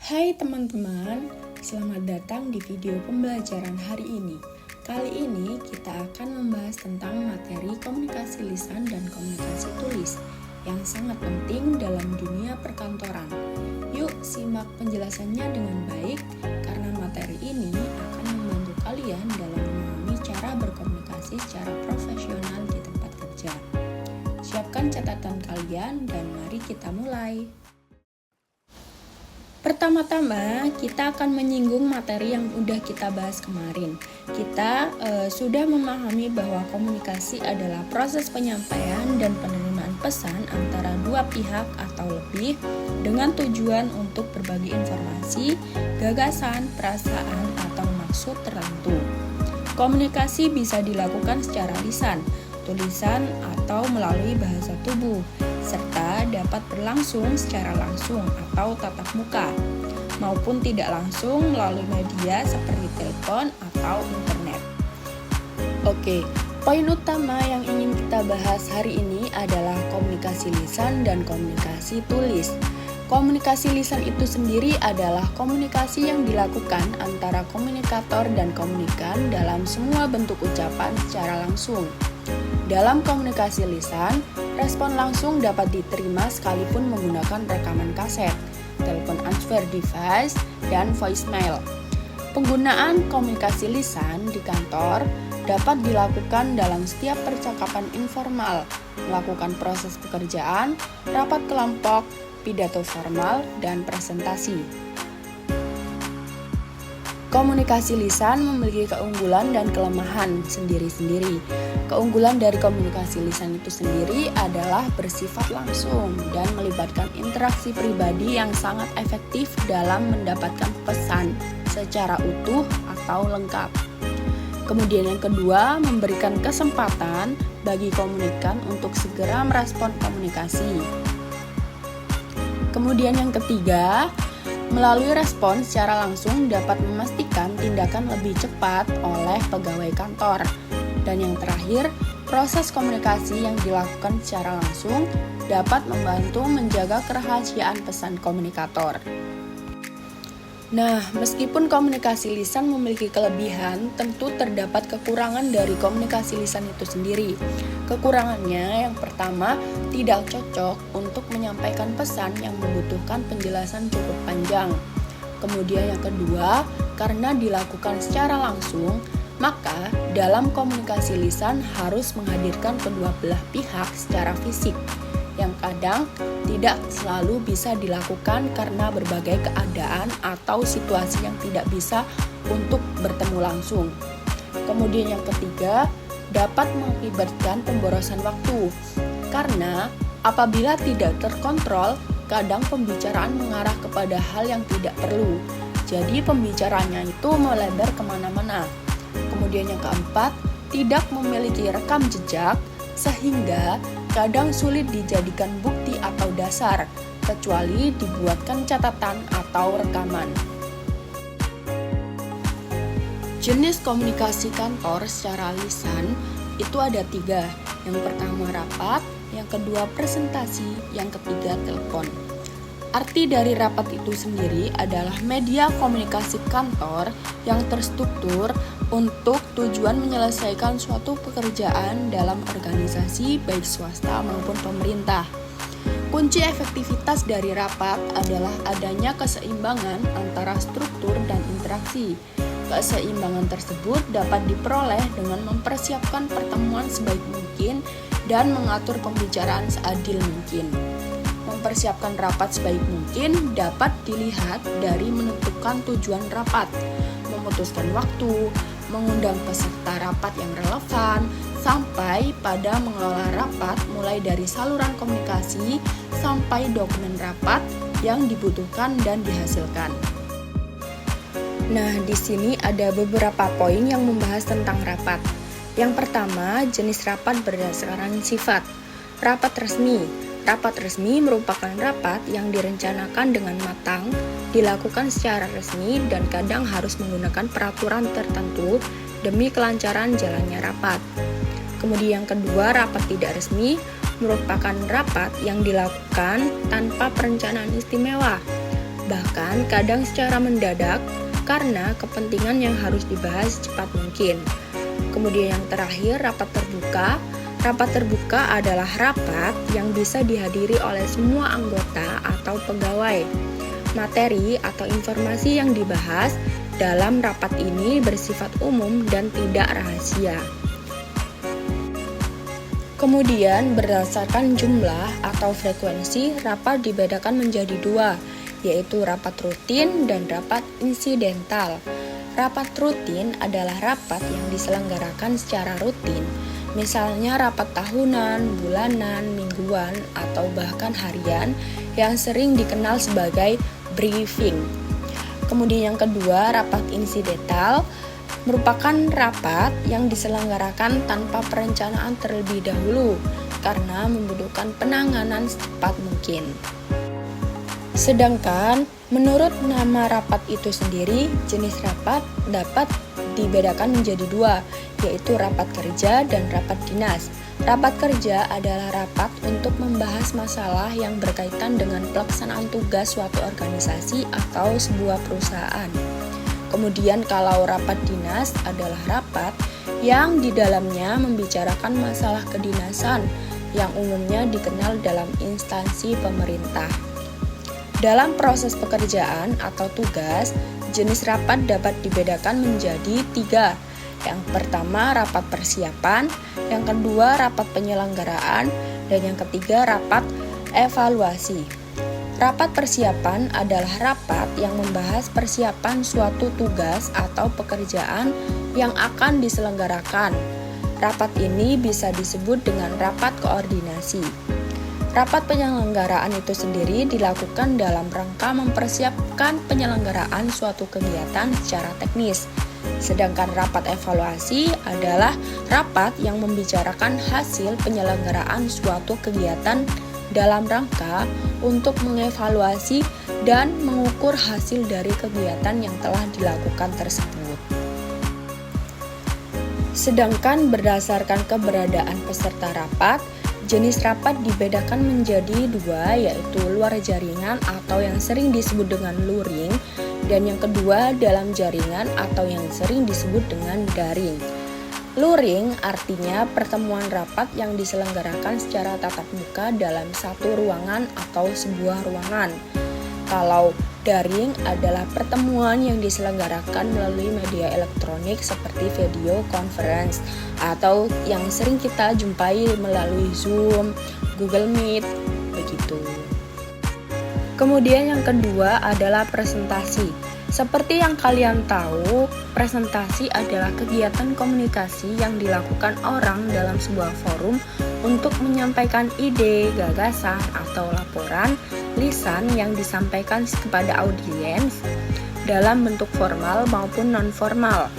Hai teman-teman, selamat datang di video pembelajaran hari ini. Kali ini kita akan membahas tentang materi komunikasi lisan dan komunikasi tulis yang sangat penting dalam dunia perkantoran. Yuk simak penjelasannya dengan baik karena materi ini akan membantu kalian dalam memahami cara berkomunikasi secara profesional di tempat kerja. Siapkan catatan kalian dan mari kita mulai. Pertama-tama, kita akan menyinggung materi yang udah kita bahas kemarin. Kita sudah memahami bahwa komunikasi adalah proses penyampaian dan penerimaan pesan antara dua pihak atau lebih dengan tujuan untuk berbagi informasi, gagasan, perasaan, atau maksud tertentu. Komunikasi bisa dilakukan secara lisan, tulisan, atau melalui bahasa tubuh, serta dapat berlangsung secara langsung atau tatap muka, maupun tidak langsung melalui media seperti telepon atau internet. Oke, poin utama yang ingin kita bahas hari ini adalah komunikasi lisan dan komunikasi tulis. Komunikasi lisan itu sendiri adalah komunikasi yang dilakukan antara komunikator dan komunikan dalam semua bentuk ucapan secara langsung. Dalam komunikasi lisan, respon langsung dapat diterima sekalipun menggunakan rekaman kaset, telepon answer device, dan voicemail. Penggunaan komunikasi lisan di kantor dapat dilakukan dalam setiap percakapan informal, melakukan proses pekerjaan, rapat kelompok, pidato formal, dan presentasi. Komunikasi lisan memiliki keunggulan dan kelemahan sendiri-sendiri. Keunggulan dari komunikasi lisan itu sendiri adalah bersifat langsung dan melibatkan interaksi pribadi yang sangat efektif dalam mendapatkan pesan secara utuh atau lengkap. Kemudian yang kedua, memberikan kesempatan bagi komunikan untuk segera merespon komunikasi. Kemudian yang ketiga, melalui respon secara langsung dapat memastikan tindakan lebih cepat oleh pegawai kantor. Dan yang terakhir, proses komunikasi yang dilakukan secara langsung dapat membantu menjaga kerahasiaan pesan komunikator. Nah, meskipun komunikasi lisan memiliki kelebihan, tentu terdapat kekurangan dari komunikasi lisan itu sendiri. Kekurangannya yang pertama, tidak cocok untuk menyampaikan pesan yang membutuhkan penjelasan cukup panjang. Kemudian yang kedua, karena dilakukan secara langsung, maka dalam komunikasi lisan harus menghadirkan kedua belah pihak secara fisik, yang kadang tidak selalu bisa dilakukan karena berbagai keadaan atau situasi yang tidak bisa untuk bertemu langsung. Kemudian yang ketiga, dapat mengakibatkan pemborosan waktu, karena apabila tidak terkontrol, kadang pembicaraan mengarah kepada hal yang tidak perlu. Jadi pembicaranya itu melebar kemana-mana. Kemudian yang keempat, tidak memiliki rekam jejak, sehingga kadang sulit dijadikan bukti atau dasar, kecuali dibuatkan catatan atau rekaman. Jenis komunikasi kantor secara lisan itu ada 3. Yang pertama rapat, yang kedua presentasi, yang ketiga telepon. Arti dari rapat itu sendiri adalah media komunikasi kantor yang terstruktur untuk tujuan menyelesaikan suatu pekerjaan dalam organisasi baik swasta maupun pemerintah. Kunci efektivitas dari rapat adalah adanya keseimbangan antara struktur dan interaksi. Keseimbangan tersebut dapat diperoleh dengan mempersiapkan pertemuan sebaik mungkin dan mengatur pembicaraan seadil mungkin. Mempersiapkan rapat sebaik mungkin dapat dilihat dari menentukan tujuan rapat, memutuskan waktu, mengundang peserta rapat yang relevan, sampai pada mengelola rapat mulai dari saluran komunikasi sampai dokumen rapat yang dibutuhkan dan dihasilkan. Nah, di sini ada beberapa poin yang membahas tentang rapat. Yang pertama, jenis rapat berdasarkan sifat. Rapat resmi. Rapat resmi merupakan rapat yang direncanakan dengan matang, dilakukan secara resmi dan kadang harus menggunakan peraturan tertentu demi kelancaran jalannya rapat. Kemudian yang kedua, rapat tidak resmi merupakan rapat yang dilakukan tanpa perencanaan istimewa. bahkan kadang secara mendadak karena kepentingan yang harus dibahas cepat mungkin. Kemudian yang terakhir, rapat terbuka. Rapat terbuka adalah rapat yang bisa dihadiri oleh semua anggota atau pegawai. Materi atau informasi yang dibahas dalam rapat ini bersifat umum dan tidak rahasia. Kemudian berdasarkan jumlah atau frekuensi, rapat dibedakan menjadi dua, yaitu rapat rutin dan rapat insidental. Rapat rutin adalah rapat yang diselenggarakan secara rutin, misalnya rapat tahunan, bulanan, mingguan, atau bahkan harian yang sering dikenal sebagai briefing. Kemudian yang kedua, rapat insidental merupakan rapat yang diselenggarakan tanpa perencanaan terlebih dahulu karena membutuhkan penanganan secepat mungkin. Sedangkan menurut nama rapat itu sendiri, jenis rapat dapat dibedakan menjadi dua, yaitu rapat kerja dan rapat dinas. Rapat kerja adalah rapat untuk membahas masalah yang berkaitan dengan pelaksanaan tugas suatu organisasi atau sebuah perusahaan. Kemudian kalau rapat dinas adalah rapat yang di dalamnya membicarakan masalah kedinasan yang umumnya dikenal dalam instansi pemerintah. Dalam proses pekerjaan atau tugas, jenis rapat dapat dibedakan menjadi tiga. Yang pertama, rapat persiapan, yang kedua, rapat penyelenggaraan, dan yang ketiga, rapat evaluasi. Rapat persiapan adalah rapat yang membahas persiapan suatu tugas atau pekerjaan yang akan diselenggarakan. Rapat ini bisa disebut dengan rapat koordinasi. Rapat penyelenggaraan itu sendiri dilakukan dalam rangka mempersiapkan penyelenggaraan suatu kegiatan secara teknis. Sedangkan rapat evaluasi adalah rapat yang membicarakan hasil penyelenggaraan suatu kegiatan dalam rangka untuk mengevaluasi dan mengukur hasil dari kegiatan yang telah dilakukan tersebut. Sedangkan berdasarkan keberadaan peserta rapat, jenis rapat dibedakan menjadi dua, yaitu luar jaringan atau yang sering disebut dengan luring, dan yang kedua dalam jaringan atau yang sering disebut dengan daring. Luring artinya pertemuan rapat yang diselenggarakan secara tatap muka dalam satu ruangan atau sebuah ruangan. Kalau daring adalah pertemuan yang diselenggarakan melalui media elektronik seperti video conference atau yang sering kita jumpai melalui Zoom, Google Meet, begitu. Kemudian yang kedua adalah presentasi. Seperti yang kalian tahu, presentasi adalah kegiatan komunikasi yang dilakukan orang dalam sebuah forum untuk menyampaikan ide, gagasan, atau laporan lisan yang disampaikan kepada audiens dalam bentuk formal maupun non-formal.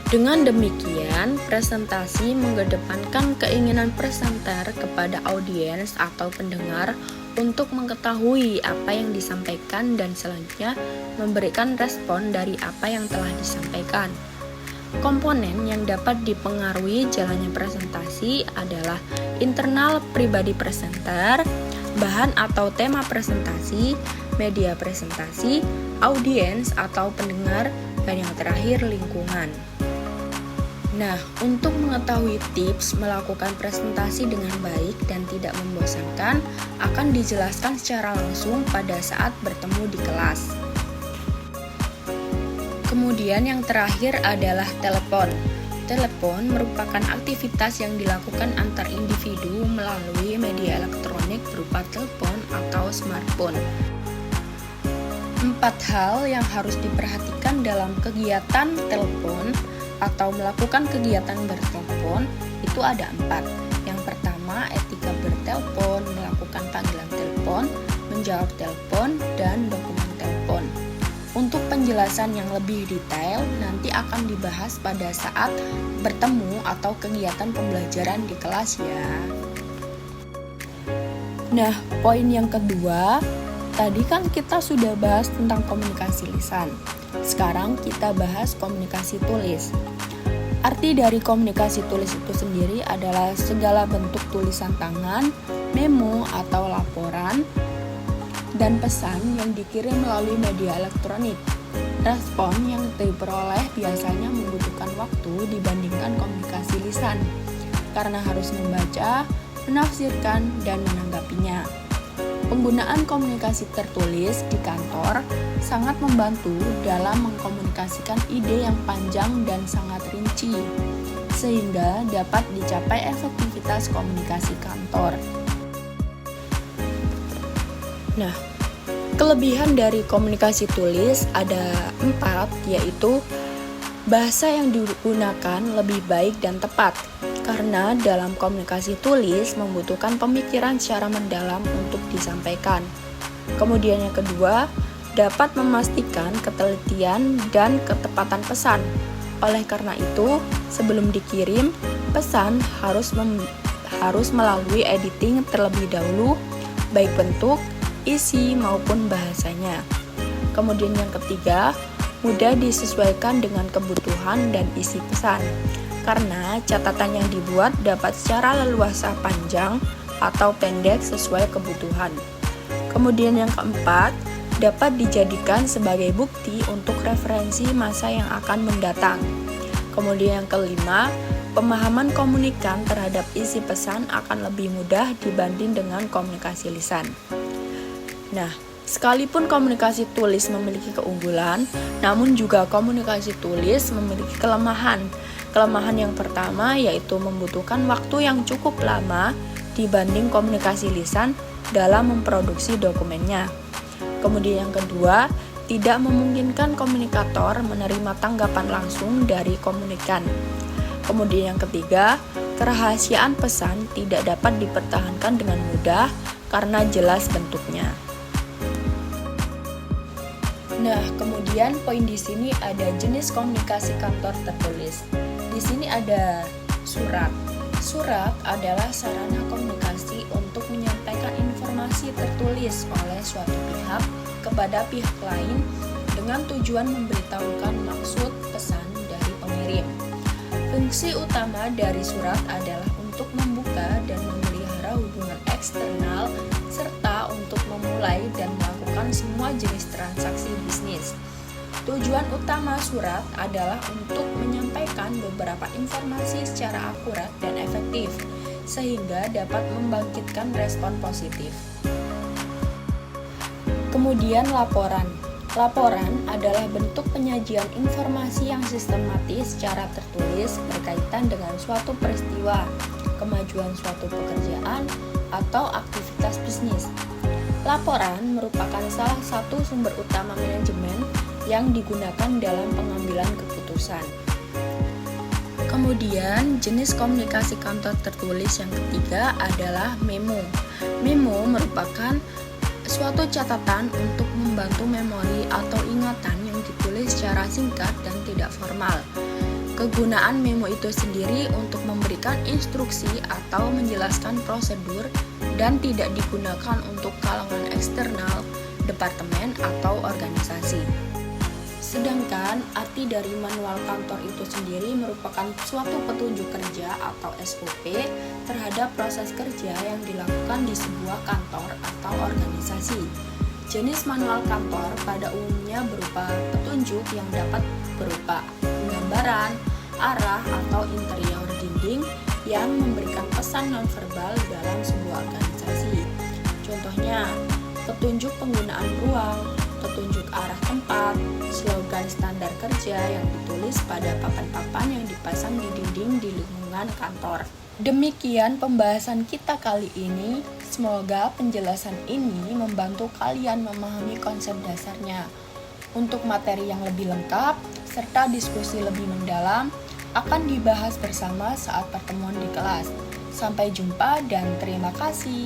Dengan demikian, presentasi mengedepankan keinginan presenter kepada audiens atau pendengar untuk mengetahui apa yang disampaikan dan selanjutnya memberikan respon dari apa yang telah disampaikan. Komponen yang dapat dipengaruhi jalannya presentasi adalah internal pribadi presenter, bahan atau tema presentasi, media presentasi, audiens atau pendengar, dan yang terakhir lingkungan. Nah, untuk mengetahui tips melakukan presentasi dengan baik dan tidak membosankan akan dijelaskan secara langsung pada saat bertemu di kelas. Kemudian yang terakhir adalah telepon. Telepon merupakan aktivitas yang dilakukan antar individu melalui media elektronik berupa telepon atau smartphone. 4 hal yang harus diperhatikan dalam kegiatan telepon atau melakukan kegiatan bertelepon itu ada 4. Yang pertama, etika bertelepon, melakukan panggilan telepon, menjawab telepon, dan dokumen telepon. Untuk penjelasan yang lebih detail nanti akan dibahas pada saat bertemu atau kegiatan pembelajaran di kelas ya. Nah, poin yang kedua, tadi kan kita sudah bahas tentang komunikasi lisan. Sekarang kita bahas komunikasi tulis. Arti dari komunikasi tulis itu sendiri adalah segala bentuk tulisan tangan, memo atau laporan dan pesan yang dikirim melalui media elektronik. Respon yang diperoleh biasanya membutuhkan waktu dibandingkan komunikasi lisan, karena harus membaca, menafsirkan, dan menanggapinya. Penggunaan komunikasi tertulis di kantor sangat membantu dalam mengkomunikasikan ide yang panjang dan sangat rinci, sehingga dapat dicapai efektivitas komunikasi kantor. Nah, kelebihan dari komunikasi tulis ada 4, yaitu bahasa yang digunakan lebih baik dan tepat, karena dalam komunikasi tulis membutuhkan pemikiran secara mendalam untuk disampaikan. Kemudian yang kedua, dapat memastikan ketelitian dan ketepatan pesan. Oleh karena itu, sebelum dikirim, pesan harus melalui editing terlebih dahulu, baik bentuk, isi maupun bahasanya. Kemudian yang ketiga, mudah disesuaikan dengan kebutuhan dan isi pesan, karena catatan yang dibuat dapat secara leluasa panjang atau pendek sesuai kebutuhan. Kemudian yang keempat, dapat dijadikan sebagai bukti untuk referensi masa yang akan mendatang. Kemudian yang kelima, pemahaman komunikan terhadap isi pesan akan lebih mudah dibanding dengan komunikasi lisan. Nah, sekalipun komunikasi tulis memiliki keunggulan, namun juga komunikasi tulis memiliki kelemahan. Kelemahan yang pertama yaitu membutuhkan waktu yang cukup lama dibanding komunikasi lisan dalam memproduksi dokumennya. Kemudian yang kedua, tidak memungkinkan komunikator menerima tanggapan langsung dari komunikan. Kemudian yang ketiga, kerahasiaan pesan tidak dapat dipertahankan dengan mudah karena jelas bentuknya. Nah, kemudian poin di sini ada jenis komunikasi kantor tertulis. Di sini ada surat. Surat adalah sarana komunikasi untuk menyampaikan informasi tertulis oleh suatu pihak kepada pihak lain dengan tujuan memberitahukan maksud pesan dari pengirim. Fungsi utama dari surat adalah untuk membuka dan memelihara hubungan eksternal serta untuk memulai dan melakukan semua jenis transaksi bisnis. Tujuan utama surat adalah untuk menyampaikan beberapa informasi secara akurat dan efektif, sehingga dapat membangkitkan respon positif. Kemudian laporan. Laporan adalah bentuk penyajian informasi yang sistematis secara tertulis berkaitan dengan suatu peristiwa, kemajuan suatu pekerjaan, atau aktivitas bisnis. Laporan merupakan salah satu sumber utama manajemen yang digunakan dalam pengambilan keputusan. Kemudian, jenis komunikasi kantor tertulis yang ketiga adalah memo. Memo merupakan suatu catatan untuk membantu memori atau ingatan yang ditulis secara singkat dan tidak formal. Kegunaan memo itu sendiri untuk memberikan instruksi atau menjelaskan prosedur dan tidak digunakan untuk kalangan eksternal, departemen, atau organisasi. Sedangkan arti dari manual kantor itu sendiri merupakan suatu petunjuk kerja atau SOP terhadap proses kerja yang dilakukan di sebuah kantor atau organisasi. Jenis manual kantor pada umumnya berupa petunjuk yang dapat berupa penggambaran, arah, atau interior dinding yang memberikan pesan nonverbal dalam sebuah organisasi. Contohnya, petunjuk penggunaan ruang, petunjuk arah tempat, slogan standar kerja yang ditulis pada papan-papan yang dipasang di dinding di lingkungan kantor. Demikian pembahasan kita kali ini. Semoga penjelasan ini membantu kalian memahami konsep dasarnya. Untuk materi yang lebih lengkap serta diskusi lebih mendalam akan dibahas bersama saat pertemuan di kelas. Sampai jumpa dan terima kasih.